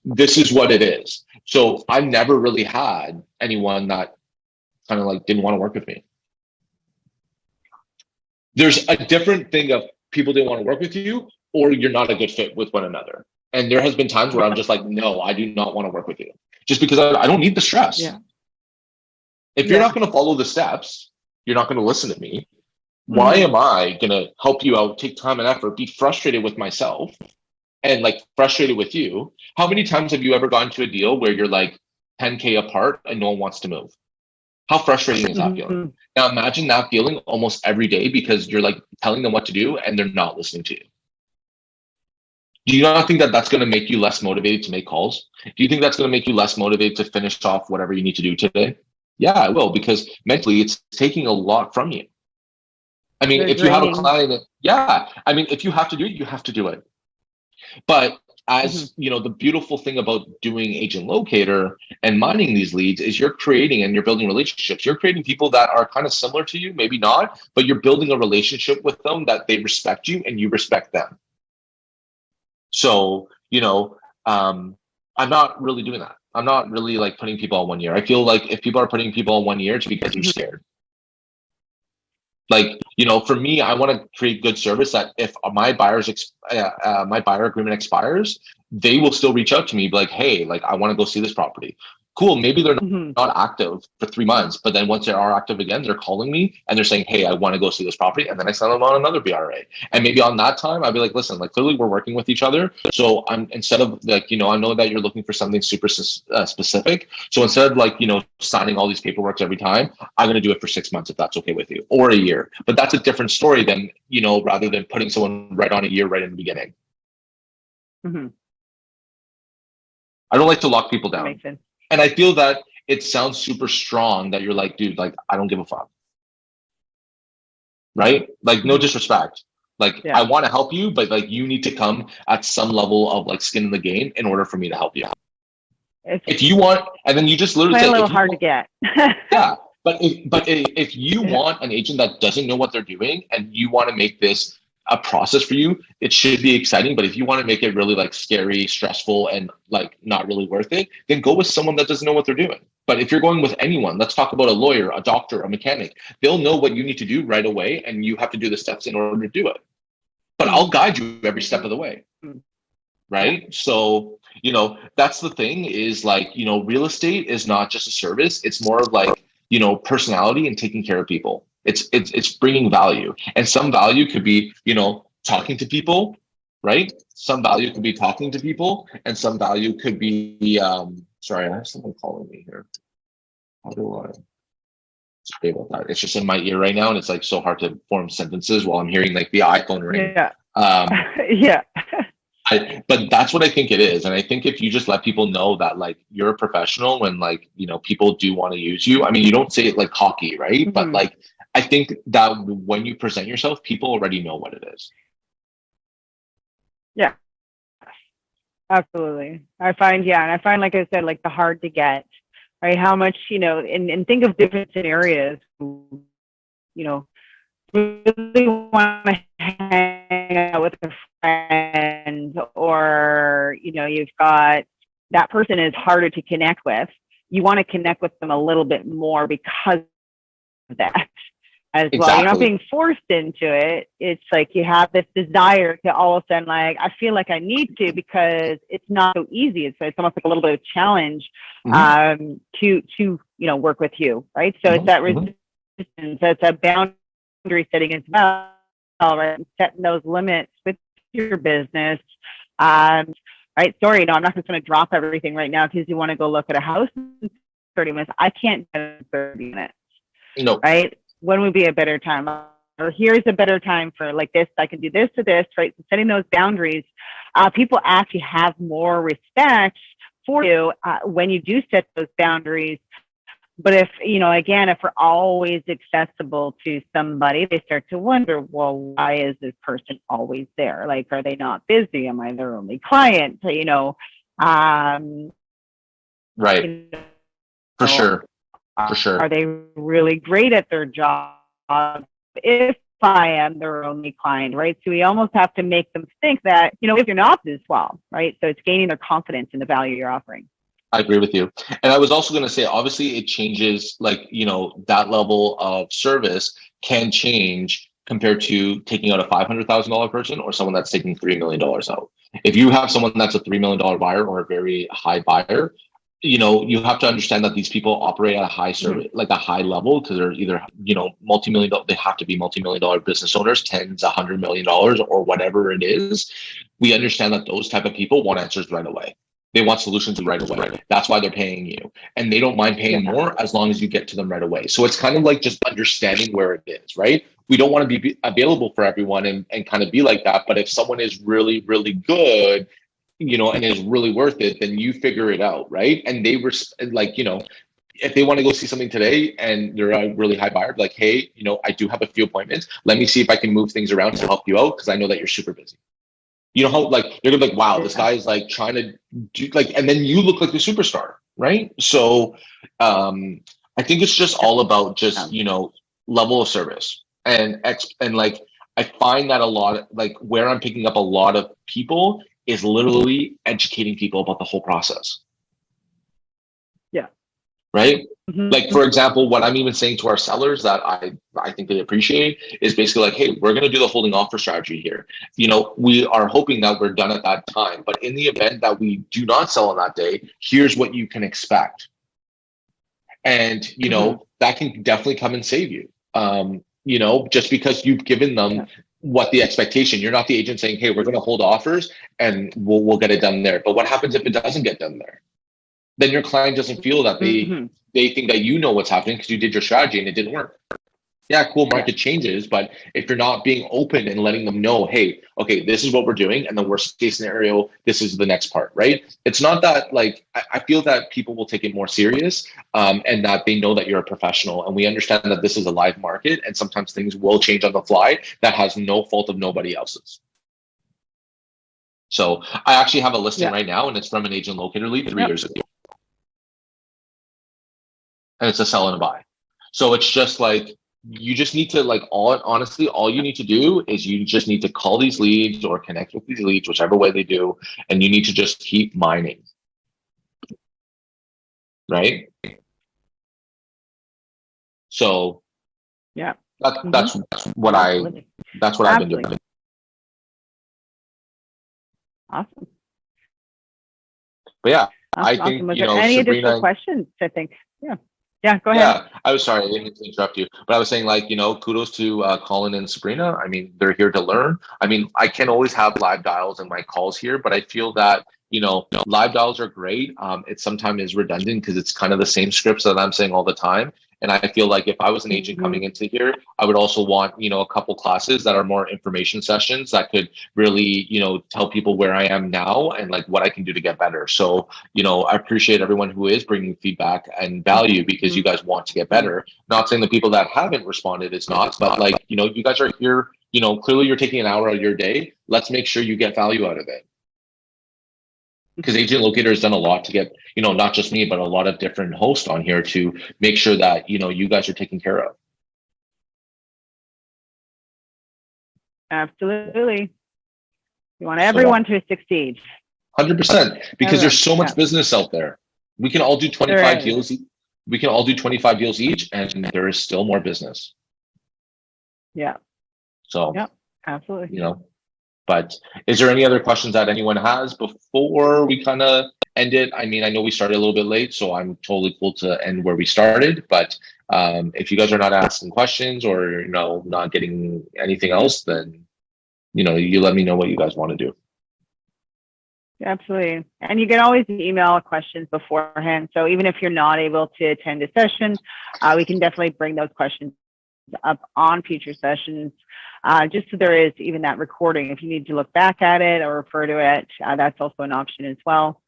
This is what it is. So I never really had anyone that kind of didn't want to work with me. There's a different thing of people didn't want to work with you or you're not a good fit with one another. And there has been times where I'm just no, I do not want to work with you just because I don't need the stress. Yeah. If you're not going to follow the steps, you're not going to listen to me. Why am I going to help you out, take time and effort, be frustrated with myself and frustrated with you? How many times have you ever gone to a deal where you're 10K apart and no one wants to move? How frustrating is that feeling? Now imagine that feeling almost every day because you're telling them what to do and they're not listening to you. Do you not think that that's going to make you less motivated to make calls? Do you think that's going to make you less motivated to finish off whatever you need to do today? Yeah, I will, because mentally it's taking a lot from you. I mean, if you have a client, if you have to do it, you have to do it. But as the beautiful thing about doing agent locator and mining these leads is you're creating and you're building relationships. You're creating people that are kind of similar to you, maybe not, but you're building a relationship with them that they respect you and you respect them. So, I'm not really doing that. I'm not really putting people on 1 year. I feel if people are putting people on 1 year, it's because you're scared. For me, I want to create good service that if my buyer agreement expires, they will still reach out to me, hey, I want to go see this property. Cool. Maybe they're not active for 3 months, but then once they are active again, they're calling me and they're saying, hey, I want to go see this property. And then I send them on another BRA. And maybe on that time, I'll be listen, clearly we're working with each other. So I'm instead of I know that you're looking for something super specific. So instead of signing all these paperwork every time, I'm going to do it for 6 months if that's okay with you, or a year. But that's a different story than, rather than putting someone right on a year right in the beginning. I don't like to lock people down. That makes sense. And I feel that it sounds super strong that you're dude, I don't give a fuck. Right? No disrespect. I want to help you, but you need to come at some level of skin in the game in order for me to help you. If you want, and then you just literally say, a little hard to get. Yeah. But if you want an agent that doesn't know what they're doing and you want to make this a process for you, it should be exciting. But if you want to make it really scary, stressful, and not really worth it, then go with someone that doesn't know what they're doing. But if you're going with anyone, let's talk about a lawyer, a doctor, a mechanic. They'll know what you need to do right away, and you have to do the steps in order to do it. But I'll guide you every step of the way. Right? So, that's the thing is real estate is not just a service. It's more of personality and taking care of people. It's bringing value, and some value could be, talking to people, right? Some value could be talking to people, and some value could be, sorry, I have someone calling me here. How do I? Sorry about that. It's just in my ear right now, and it's so hard to form sentences while I'm hearing the iPhone ring. Yeah. But that's what I think it is. And I think if you just let people know that you're a professional when people do want to use you. I mean, you don't say it cocky, right? But I think that when you present yourself, people already know what it is. Yeah, absolutely. I find, like I said, the hard to get, right? How much, and think of different scenarios, really want to hang out with a friend, or you've got that person is harder to connect with. You want to connect with them a little bit more because of that as well. You're not being forced into it. It's you have this desire to all of a sudden I feel like I need to, because it's not so easy. It's almost a little bit of a challenge to work with you, right? So it's that resistance. It's a boundary setting as well. right? Setting those limits with your business. Um, right. Sorry, no, I'm not just going to drop everything right now because you want to go look at a house in 30 minutes. I can't do it in 30 minutes. No. Right. When would be a better time? Or here's a better time for like this. I can do this to this, right? So setting those boundaries, people actually have more respect for you when you do set those boundaries. But if, again, if we're always accessible to somebody, they start to wonder, well, why is this person always there? Like, are they not busy? Am I their only client? Right. You For know, sure. For sure. Are they really great at their job? If I am their only client, right? So we almost have to make them think that, if you're not as well, right? So it's gaining their confidence in the value you're offering. I agree with you. And I was also going to say, obviously it changes, like, that level of service can change compared to taking out a $500,000 person or someone that's taking $3 million out. If you have someone that's a $3 million buyer or a very high buyer, you have to understand that these people operate at a high service, like a high level, because they're either, multi-million dollar, they have to be multi-million dollar business owners, tens, $100 million or whatever it is. We understand that those type of people want answers right away. They want solutions right away. That's why they're paying you. And they don't mind paying more as long as you get to them right away. So it's kind of like just understanding where it is, right? We don't want to be available for everyone and kind of be like that. But if someone is really, really good, and is really worth it, then you figure it out, right? And they were like, if they want to go see something today and they're a really high buyer, like, hey, I do have a few appointments. Let me see if I can move things around to help you out because I know that you're super busy. You know how, like, you're gonna be like, wow, this guy is like trying to do, like, and then you look like the superstar, right? So I think it's just all about just, level of service and like, I find that a lot, like, where I'm picking up a lot of people is literally educating people about the whole process. Yeah. Right. Like, for example, what I'm even saying to our sellers that I think they appreciate is basically like, hey, we're going to do the holding offer strategy here. We are hoping that we're done at that time, but in the event that we do not sell on that day, here's what you can expect. And, that can definitely come and save you. Just because you've given them what the expectation, you're not the agent saying, hey, we're going to hold offers and we'll get it done there. But what happens if it doesn't get done there? Then your client doesn't feel that they think that you know what's happening because you did your strategy and it didn't work. Yeah, cool, market changes, but if you're not being open and letting them know, hey, okay, this is what we're doing, and the worst case scenario, this is the next part, right? It's not that, like, I feel that people will take it more serious, and that they know that you're a professional, and we understand that this is a live market, and sometimes things will change on the fly that has no fault of nobody else's. So I actually have a listing right now, and it's from an agent locator lead 3 years ago. And it's a sell and a buy. So it's just like, you just need to, like, honestly, all you need to do is you just need to call these leads or connect with these leads, whichever way they do, and you need to just keep mining. Right? So that's what I've been doing. Awesome. But yeah, I think, was there any additional questions? I think, yeah, go ahead. Yeah, I was sorry, I didn't mean to interrupt you, but I was saying, like, kudos to Colin and Sabrina. I mean, they're here to learn. I mean, I can always have live dials in my calls here, but I feel that, live dials are great. It sometimes is redundant because it's kind of the same scripts that I'm saying all the time. And I feel like if I was an agent coming into here, I would also want, a couple classes that are more information sessions that could really, tell people where I am now and like what I can do to get better. So, I appreciate everyone who is bringing feedback and value because you guys want to get better. Not saying the people that haven't responded is not, but like, you guys are here, clearly you're taking an hour out of your day. Let's make sure you get value out of it. Because Agent Locator has done a lot to get, not just me, but a lot of different hosts on here to make sure that, you guys are taken care of. Absolutely. You want everyone to succeed. 100%, because there's so much business out there. We can all do 25 deals. We can all do 25 deals each, and there is still more business. Yeah. So, absolutely. But is there any other questions that anyone has before we kind of end it? I mean, I know we started a little bit late, so I'm totally cool to end where we started. But If you guys are not asking questions or not getting anything else, then you let me know what you guys want to do. Absolutely. And you can always email questions beforehand. So even if you're not able to attend a session, we can definitely bring those questions up on future sessions, just so there is even that recording. If you need to look back at it or refer to it, that's also an option as well.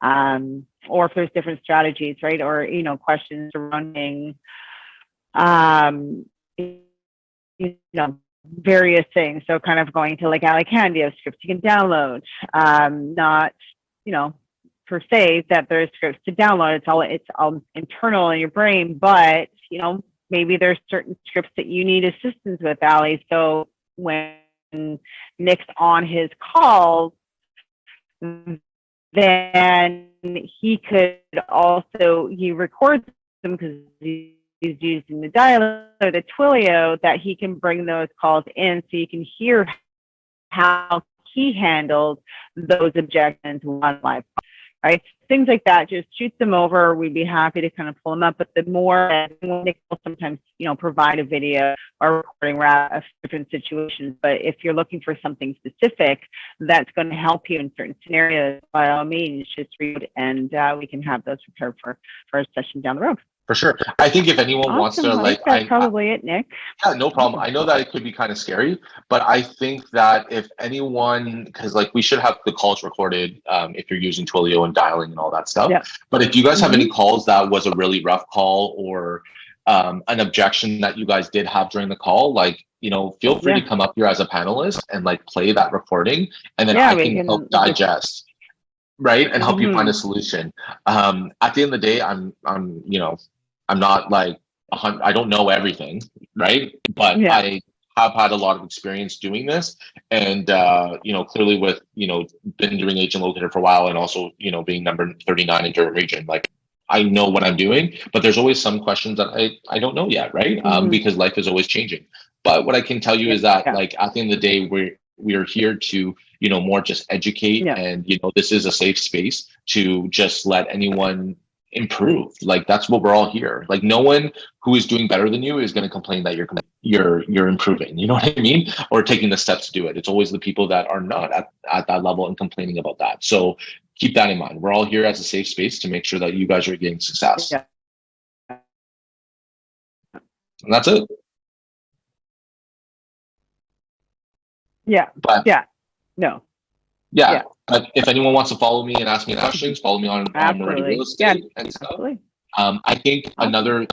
Or if there's different strategies, right? Or, questions surrounding, various things. So kind of going to like Candy of scripts you can download, not, per se that there's scripts to download. It's all internal in your brain, but, maybe there's certain scripts that you need assistance with, Ali. So when Nick's on his calls, then he records them because he's using the dialer, the Twilio, that he can bring those calls in so you can hear how he handled those objections on live, right? Things like that, just shoot them over. We'd be happy to kind of pull them up. But the more, Nick will sometimes, provide a video or recording of different situations. But if you're looking for something specific that's going to help you in certain scenarios, by all means, just read and we can have those prepared for a session down the road. For sure. I think if anyone wants to, that's probably it, Nick. Yeah, no problem. I know that it could be kind of scary, but I think that if anyone, because we should have the calls recorded if you're using Twilio and dialing and all that stuff. Yeah. But if you guys have any calls that was a really rough call or an objection that you guys did have during the call, feel free to come up here as a panelist and play that recording, and then I can help digest. Right, and help you find a solution. At the end of the day, I'm not I don't know everything, right? But I have had a lot of experience doing this, and clearly with been doing Agent Locator for a while, and also being number 39 in Durham region, I know what I'm doing. But there's always some questions that I don't know yet, right? Because life is always changing. But what I can tell you is that at the end of the day, we're here to more just educate, and this is a safe space to just let anyone improve. That's what we're all here. No one who is doing better than you is going to complain that you're improving, you know what I mean, or taking the steps to do it. It's always the people that are not at that level and complaining about that. So keep that in mind. We're all here as a safe space to make sure that you guys are getting success. And that's it. But if anyone wants to follow me and ask me questions, follow me on Moretti Real Estate and stuff. I think another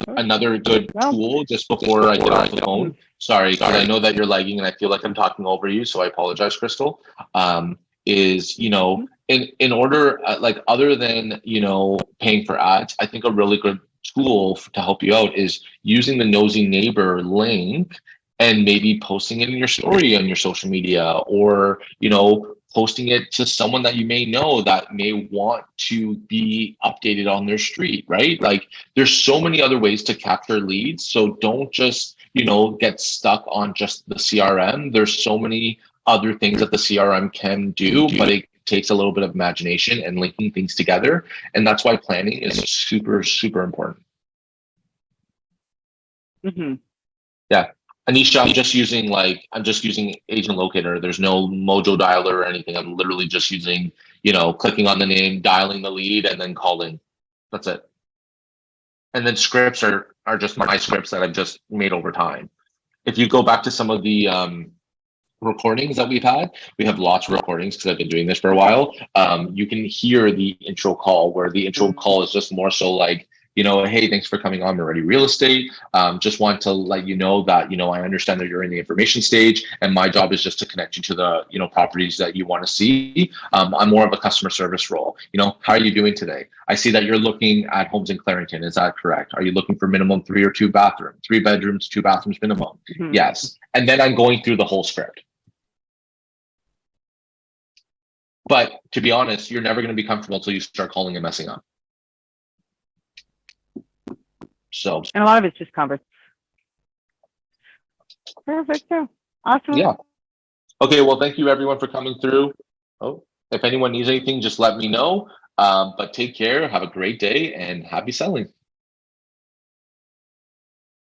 good tool, just before I get off the phone, sorry, because I know that you're lagging and I feel like I'm talking over you, so I apologize, Crystal, is, in order, other than, paying for ads, I think a really good tool to help you out is using the Nosy Neighbor link and maybe posting it in your story on your social media, or, posting it to someone that you may know that may want to be updated on their street, right? There's so many other ways to capture leads. So don't just, get stuck on just the CRM. There's so many other things that the CRM can do, but it takes a little bit of imagination and linking things together. And that's why planning is super, super important. Yeah. Anisha, I'm just using Agent Locator. There's no Mojo dialer or anything. I'm literally just using, clicking on the name, dialing the lead, and then calling. That's it. And then scripts are just my scripts that I've just made over time. If you go back to some of the recordings that we have lots of recordings because I've been doing this for a while. You can hear the intro call, where the intro call is just more so hey, thanks for coming on Moretti Real Estate. Just want to let you know that, I understand that you're in the information stage, and my job is just to connect you to the, properties that you want to see. I'm more of a customer service role. How are you doing today? I see that you're looking at homes in Clarington. Is that correct? Are you looking for minimum 3 or 2 bathrooms, 3 bedrooms, 2 bathrooms minimum? Yes. And then I'm going through the whole script. But to be honest, you're never going to be comfortable until you start calling and messing up. So, and a lot of it's just conversation. Perfect. So awesome. Yeah. Okay. Well, thank you everyone for coming through. Oh, if anyone needs anything, just let me know. But take care. Have a great day and happy selling.